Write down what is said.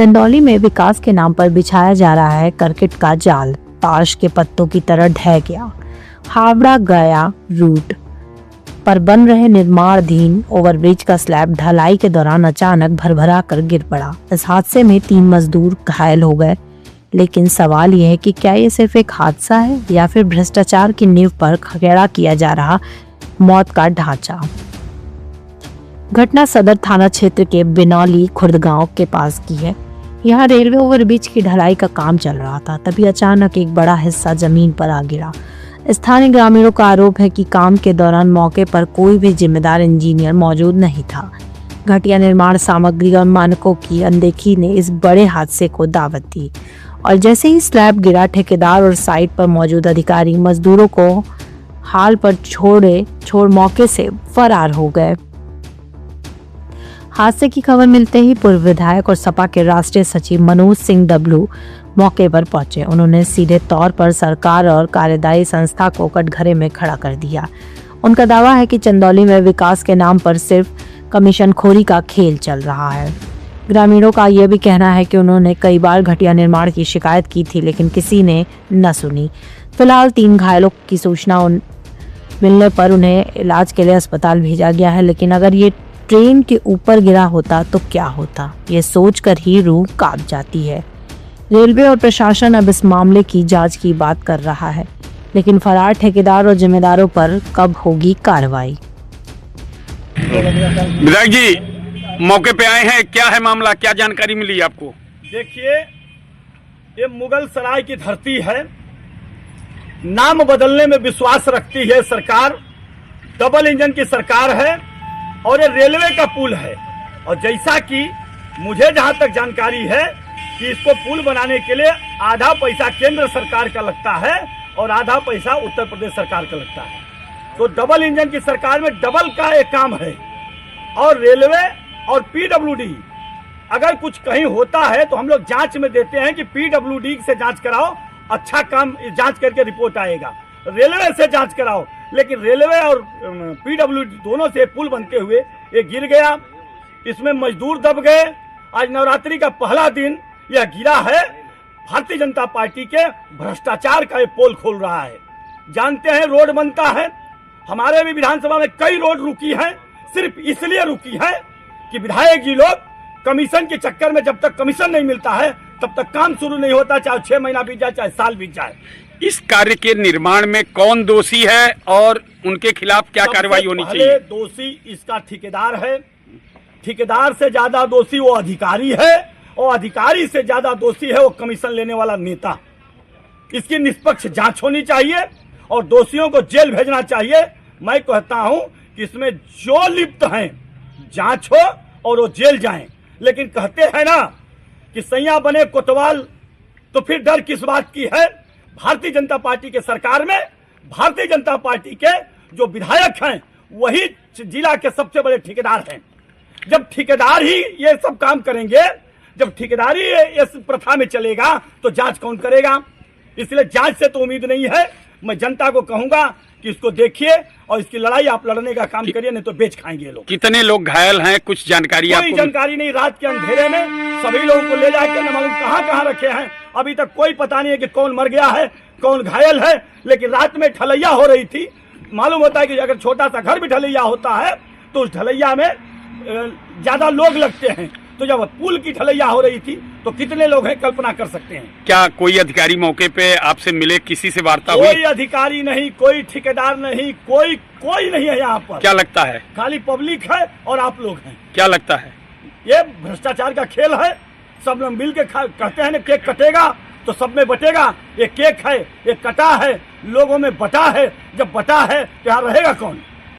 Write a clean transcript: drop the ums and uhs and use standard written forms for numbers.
चंदौली में विकास के नाम पर बिछाया जा रहा है करकट का जाल, ताश के पत्तों की तरह ढह गया। हावड़ा गया रूट पर बन रहे निर्माणाधीन ओवरब्रिज का स्लैब ढलाई के दौरान अचानक भरभरा कर गिर पड़ा। इस हादसे में 3 मजदूर घायल हो गए, लेकिन सवाल यह है कि क्या ये सिर्फ एक हादसा है या फिर भ्रष्टाचार की नींव पर खड़ा किया जा रहा मौत का ढांचा। घटना सदर थाना क्षेत्र के बिनौली खुर्द गांव के पास की है। यहाँ रेलवे ओवरब्रिज की ढलाई का काम चल रहा था, तभी अचानक एक बड़ा हिस्सा जमीन पर आ गिरा। स्थानीय ग्रामीणों का आरोप है कि काम के दौरान मौके पर कोई भी जिम्मेदार इंजीनियर मौजूद नहीं था। घटिया निर्माण सामग्री और मानकों की अनदेखी ने इस बड़े हादसे को दावत दी और जैसे ही स्लैब गिरा, ठेकेदार और साइट पर मौजूद अधिकारी मजदूरों को हाल पर छोड़ मौके से फरार हो गए। हादसे की खबर मिलते ही पूर्व विधायक और सपा के राष्ट्रीय सचिव मनोज सिंह डब्लू मौके पर पहुंचे। उन्होंने सीधे तौर पर सरकार और कार्यदायी संस्था को कटघरे में खड़ा कर दिया। उनका दावा है कि चंदौली में विकास के नाम पर सिर्फ कमीशनखोरी का खेल चल रहा है। ग्रामीणों का यह भी कहना है कि उन्होंने कई बार घटिया निर्माण की शिकायत की थी, लेकिन किसी ने न सुनी। फिलहाल 3 घायलों की सूचना मिलने पर उन्हें इलाज के लिए अस्पताल भेजा गया है, लेकिन अगर ये ट्रेन के ऊपर गिरा होता तो क्या होता, ये सोचकर ही रूह कांप जाती है। रेलवे और प्रशासन अब इस मामले की जांच की बात कर रहा है, लेकिन फरार ठेकेदार और जिम्मेदारों पर कब होगी कार्रवाई। विधायक जी मौके पे आए हैं, क्या है मामला, क्या जानकारी मिली आपको? देखिए, ये मुगल सराय की धरती है, नाम बदलने में विश्वास रखती है सरकार। डबल इंजन की सरकार है और ये रेलवे का पुल है। और जैसा कि मुझे जहां तक जानकारी है कि इसको पुल बनाने के लिए आधा पैसा केंद्र सरकार का लगता है और आधा पैसा उत्तर प्रदेश सरकार का लगता है। तो डबल इंजन की सरकार में डबल का एक काम है। और रेलवे और पीडब्ल्यूडी अगर कुछ कहीं होता है तो हम लोग जांच में देते हैं कि पीडब्ल्यूडी से जांच कराओ, अच्छा काम जांच करके रिपोर्ट आएगा। रेलवे से जांच कराओ, लेकिन रेलवे और पीडब्ल्यूडी दोनों से पुल बनते हुए ये गिर गया। इसमें मजदूर दब गए। आज नवरात्रि का पहला दिन यह गिरा है। भारतीय जनता पार्टी के भ्रष्टाचार का ये पोल खोल रहा है। जानते हैं रोड बनता है, हमारे भी विधानसभा में कई रोड रुकी है, सिर्फ इसलिए रुकी है कि विधायक जी लोग कमीशन के चक्कर में, जब तक कमीशन नहीं मिलता है तब तक काम शुरू नहीं होता, चाहे 6 महीना बीत जाए चाहे साल बीत जाए। इस कार्य के निर्माण में कौन दोषी है और उनके खिलाफ क्या कार्रवाई होनी चाहिए? दोषी इसका ठेकेदार है, ठेकेदार से ज्यादा दोषी वो अधिकारी है और अधिकारी से ज्यादा दोषी है वो कमीशन लेने वाला नेता। इसकी निष्पक्ष जांच होनी चाहिए और दोषियों को जेल भेजना चाहिए। मैं कहता हूं कि इसमें जो लिप्त हैं जांच हो और वो जेल जाएं। लेकिन कहते हैं ना कि सैया बने कोतवाल, तो फिर डर किस बात की है? भारतीय जनता पार्टी के सरकार में भारतीय जनता पार्टी के जो विधायक हैं वही जिला के सबसे बड़े ठेकेदार हैं। जब ठेकेदार ही ये सब काम करेंगे, जब ठेकेदारी इस प्रथा में चलेगा तो जांच कौन करेगा? इसलिए जांच से तो उम्मीद नहीं है। मैं जनता को कहूंगा कि इसको देखिए और इसकी लड़ाई आप लड़ने का काम करिए, नहीं तो बेच खाएंगे लोग। कितने लोग घायल हैं, कुछ जानकारी? कोई जानकारी नहीं। रात के अंधेरे में सभी लोगों को ले जाके न मालूम कहां रखे हैं, अभी तक कोई पता नहीं है कि कौन मर गया है, कौन घायल है। लेकिन रात में ढलैया हो रही थी। मालूम होता है कि अगर छोटा सा घर भी ढलैया होता है तो उस ढलैया में ज्यादा लोग लगते हैं। तो जब पुल की ढलैया हो रही थी तो कितने लोग हैं, कल्पना कर सकते हैं। क्या कोई अधिकारी मौके पे आपसे मिले, किसी से वार्ता हुई? कोई अधिकारी नहीं, कोई ठेकेदार नहीं, कोई नहीं है यहाँ पर। क्या लगता है? खाली पब्लिक है और आप लोग हैं। क्या लगता है? ये भ्रष्टाचार का खेल है। सब लोग मिल के कहते हैं ना केक कटेगा तो सब में बटेगा। ये केक है, ये कटा है, लोगों में बटा है। जब बटा है तो यहाँ रहेगा कौन?